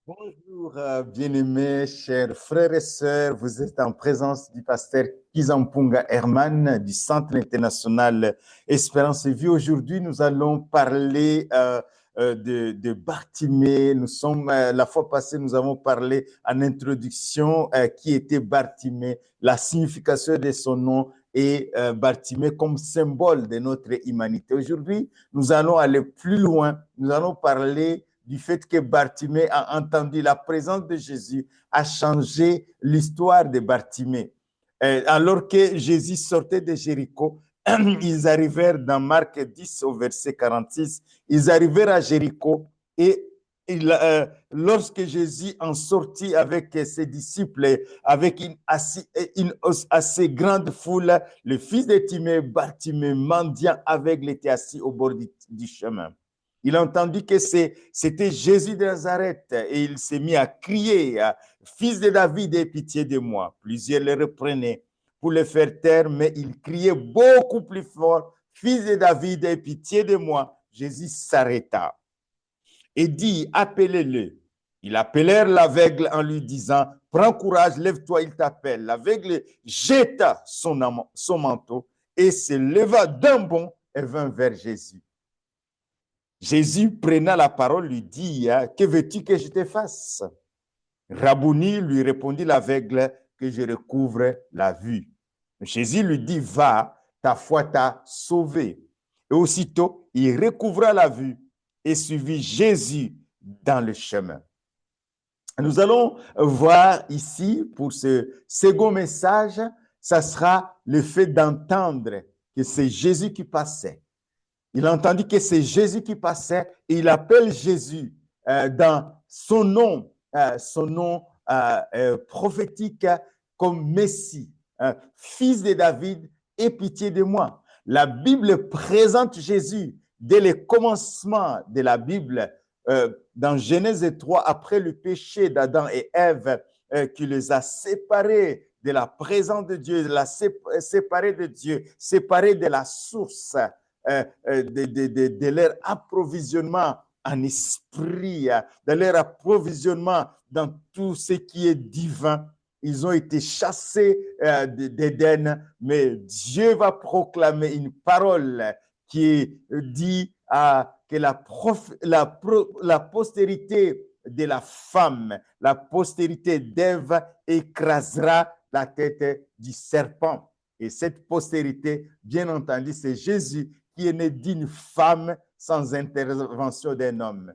Bonjour, bien-aimés, chers frères et sœurs. Vous êtes en présence du pasteur Kizampunga Herman du Centre international Espérance et Vie. Aujourd'hui, nous allons parler de Bartimée. La fois passée, nous avons parlé en introduction qui était Bartimée, la signification de son nom et Bartimée comme symbole de notre humanité. Aujourd'hui, nous allons aller plus loin. Nous allons parler du fait que Bartimée a entendu la présence de Jésus, a changé l'histoire de Bartimée. Alors que Jésus sortait de Jéricho, ils arrivèrent dans Marc 10 au verset 46, ils arrivèrent à Jéricho et lorsque Jésus en sortit avec ses disciples, avec une assez grande foule, le fils de Timée, Bartimée, mendiant aveugle, était assis au bord du chemin. Il a entendu que c'était Jésus de Nazareth et il s'est mis à crier, Fils de David, aie pitié de moi. Plusieurs le reprenaient pour le faire taire, mais il criait beaucoup plus fort, Fils de David, aie pitié de moi. Jésus s'arrêta et dit, appelez-le. Ils appelèrent l'aveugle en lui disant, prends courage, lève-toi, il t'appelle. L'aveugle jeta son manteau et se leva d'un bond et vint vers Jésus. Jésus, prenant la parole, lui dit, que veux-tu que je te fasse? Rabouni, lui répondit l'aveugle, que je recouvre la vue. Jésus lui dit, va, ta foi t'a sauvé. Et aussitôt, il recouvra la vue et suivit Jésus dans le chemin. Nous allons voir ici, pour ce second message, ça sera le fait d'entendre que c'est Jésus qui passait. Il a entendu que c'est Jésus qui passait et il appelle Jésus dans son nom prophétique comme Messie, fils de David, aie pitié de moi. La Bible présente Jésus dès le commencement de la Bible, dans Genèse 3, après le péché d'Adam et Ève, qui les a séparés de la présence de Dieu, séparés de Dieu, séparés de la source de leur approvisionnement en esprit, de leur approvisionnement dans tout ce qui est divin. Ils ont été chassés d'Éden, mais Dieu va proclamer une parole qui dit que la postérité de la femme, la postérité d'Ève écrasera la tête du serpent. Et cette postérité, bien entendu, c'est Jésus qui est né d'une femme sans intervention d'un homme.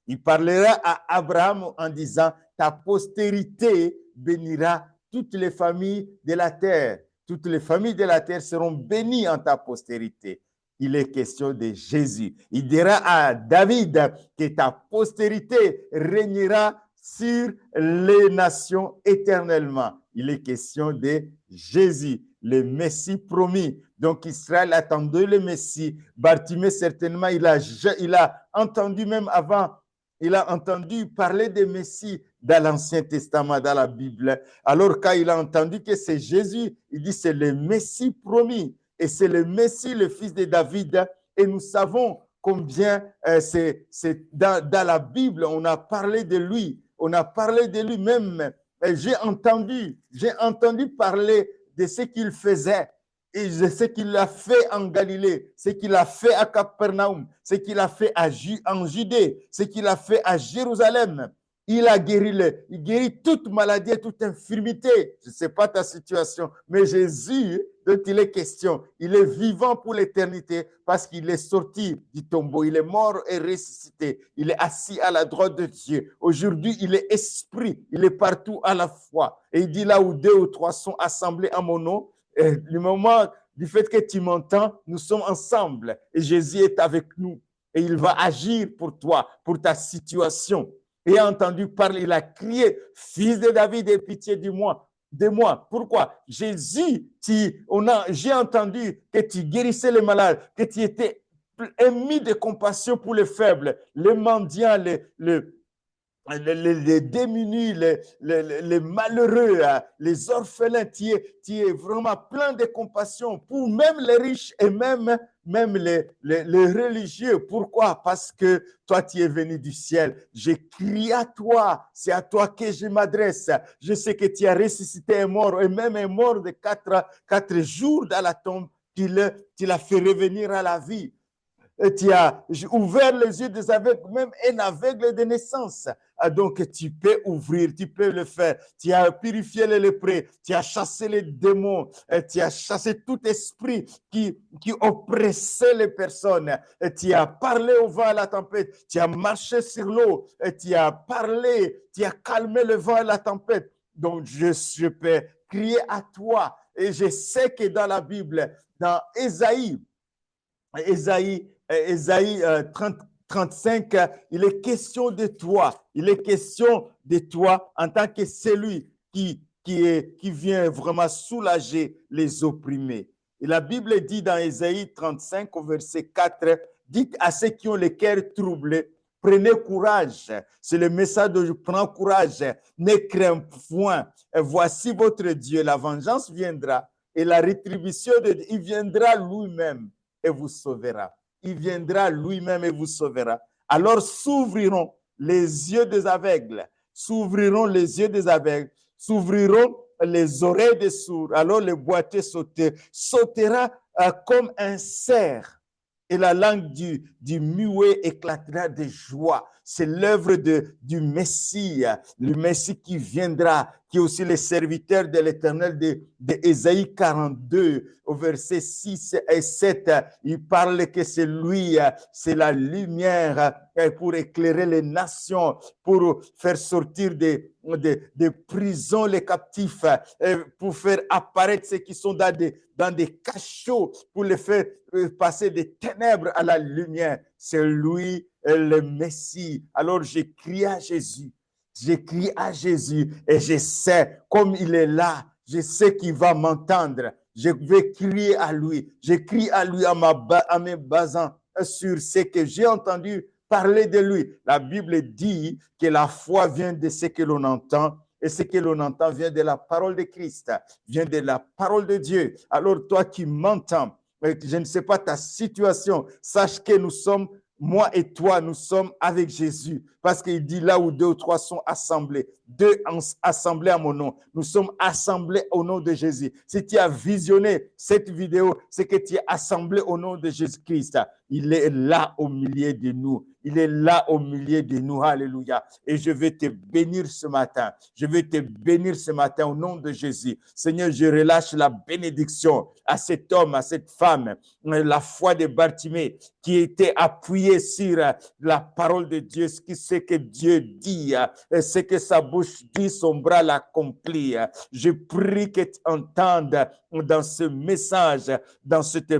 Il parlera à Abraham en disant, ta postérité bénira toutes les familles de la terre. Toutes les familles de la terre seront bénies en ta postérité. Il est question de Jésus. Il dira à David que ta postérité régnera sur les nations éternellement. Il est question de Jésus, le Messie promis. Donc Israël attendait le Messie. Bartimée, certainement, il a entendu même avant, il a entendu parler de Messie dans l'Ancien Testament, dans la Bible. Alors quand il a entendu que c'est Jésus, il dit c'est le Messie promis. Et c'est le Messie, le fils de David. Et nous savons combien c'est dans la Bible, on a parlé de lui. On a parlé de lui même. J'ai entendu parler de ce qu'il faisait et de ce qu'il a fait en Galilée, ce qu'il a fait à Capernaum, ce qu'il a fait en Judée, ce qu'il a fait à Jérusalem. Il guérit toute maladie et toute infirmité. Je ne sais pas ta situation, mais Jésus, dont il est question, il est vivant pour l'éternité parce qu'il est sorti du tombeau, il est mort et ressuscité, il est assis à la droite de Dieu. Aujourd'hui, il est esprit, il est partout à la fois. Et il dit là où 2 ou 3 sont assemblés en mon nom, du moment du fait que tu m'entends, nous sommes ensemble et Jésus est avec nous et il va agir pour toi, pour ta situation. Et a entendu parler, il a crié, fils de David, aie pitié de moi. Pourquoi? Jésus, j'ai entendu que tu guérissais les malades, que tu étais émis de compassion pour les faibles, les mendiants, les démunis, les malheureux, les orphelins, tu es vraiment plein de compassion pour même les riches et même même les religieux. Pourquoi? Parce que toi, tu es venu du ciel. Je crie à toi. C'est à toi que je m'adresse. Je sais que tu as ressuscité un mort, et même un mort de 4 jours dans la tombe. Tu l'as fait revenir à la vie. Et tu as ouvert les yeux des aveugles, même un aveugle de naissance. Donc, tu peux ouvrir, tu peux le faire. Tu as purifié les lépreux, tu as chassé les démons, tu as chassé tout esprit qui oppressait les personnes. Et tu as parlé au vent à la tempête, tu as marché sur l'eau, et tu as parlé, tu as calmé le vent et la tempête. Donc, je peux crier à toi. Et je sais que dans la Bible, dans Ésaïe 30, 35, il est question de toi. Il est question de toi en tant que celui qui vient vraiment soulager les opprimés. Et la Bible dit dans Ésaïe 35 au verset 4, dites à ceux qui ont le cœur troublé, prenez courage. C'est le message de prends courage, ne crains point. Voici votre Dieu, la vengeance viendra et la rétribution il viendra lui-même et vous sauvera. Il viendra lui-même et vous sauvera. Alors s'ouvriront les yeux des aveugles, s'ouvriront les yeux des aveugles, s'ouvriront les oreilles des sourds. Alors le boiteux sautera comme un cerf. Et la langue du muet éclatera de joie. C'est l'œuvre du Messie, le Messie qui viendra, qui est aussi le serviteur de l'Éternel de Ésaïe 42, au verset 6 et 7. Il parle que c'est lui, c'est la lumière pour éclairer les nations, pour faire sortir des prisons les captifs, pour faire apparaître ceux qui sont dans des cachots, pour les faire passer des ténèbres à la lumière. C'est lui le Messie. Alors j'écris à Jésus. J'écris à Jésus et je sais, comme il est là, je sais qu'il va m'entendre. Je vais crier à lui. Je crie à lui en me basant sur ce que j'ai entendu parler de lui. La Bible dit que la foi vient de ce que l'on entend. Et ce que l'on entend vient de la parole de Christ, vient de la parole de Dieu. Alors toi qui m'entends, je ne sais pas ta situation, sache que nous sommes, moi et toi, nous sommes avec Jésus. Parce qu'il dit là où 2 ou 3 sont assemblés, 2 assemblés à mon nom, nous sommes assemblés au nom de Jésus. Si tu as visionné cette vidéo, c'est que tu es assemblé au nom de Jésus-Christ. Il est là au milieu de nous. Il est là au milieu de nous. Alléluia. Et je vais te bénir ce matin. Je vais te bénir ce matin au nom de Jésus. Seigneur, je relâche la bénédiction à cet homme, à cette femme, la foi de Bartimée qui était appuyée sur la parole de Dieu, ce que Dieu dit, ce que sa bouche dit, son bras l'accomplit. Je prie que tu entendes dans ce message, dans cette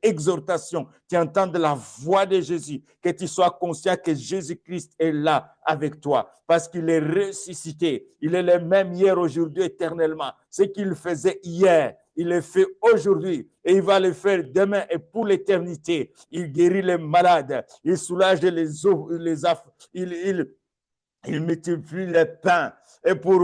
exhortation, tu entendes la voix de Jésus, que tu sois conscient que Jésus-Christ est là avec toi, parce qu'il est ressuscité. Il est le même hier, aujourd'hui, éternellement. Ce qu'il faisait hier, il le fait aujourd'hui et il va le faire demain et pour l'éternité. Il guérit les malades, il soulage il multiplie les pains et pour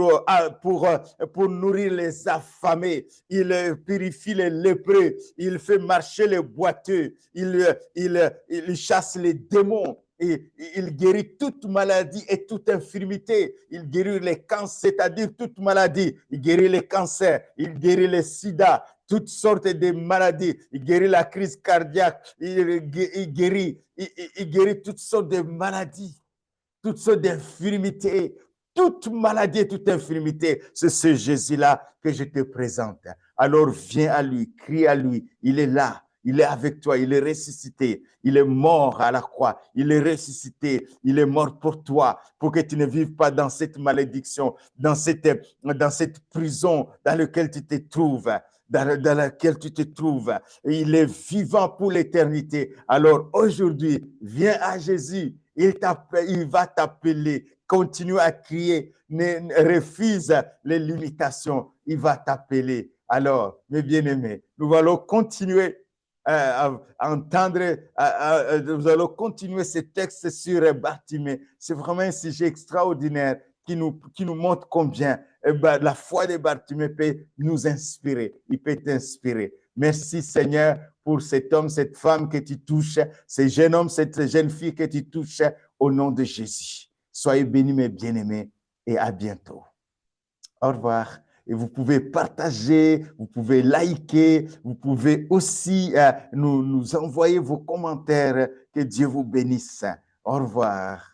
nourrir les affamés. Il purifie les lépreux, il fait marcher les boiteux, il chasse les démons. Et il guérit toute maladie et toute infirmité. Il guérit les cancers, c'est-à-dire toute maladie. Il guérit les cancers, il guérit les sida, toutes sortes de maladies. Il guérit la crise cardiaque, il guérit toutes sortes de maladies, toutes sortes d'infirmités. Toute maladie et toute infirmité, c'est ce Jésus-là que je te présente. Alors viens à lui, crie à lui, il est là. Il est avec toi, il est ressuscité, il est mort à la croix, il est ressuscité, il est mort pour toi, pour que tu ne vives pas dans cette malédiction, dans cette prison dans laquelle tu te trouves. Dans laquelle tu te trouves. Il est vivant pour l'éternité. Alors aujourd'hui, viens à Jésus, il va t'appeler. Continue à crier, refuse les limitations, il va t'appeler. Alors, mes bien-aimés, nous allons continuer à entendre, nous allons continuer ce texte sur Bartimée. C'est vraiment un sujet extraordinaire qui nous montre combien la foi de Bartimée peut nous inspirer. Il peut t'inspirer. Merci Seigneur pour cet homme, cette femme que tu touches, ce jeune homme, cette jeune fille que tu touches au nom de Jésus. Soyez bénis mes bien-aimés et à bientôt. Au revoir. Et vous pouvez partager, vous pouvez liker, vous pouvez aussi nous envoyer vos commentaires. Que Dieu vous bénisse. Au revoir.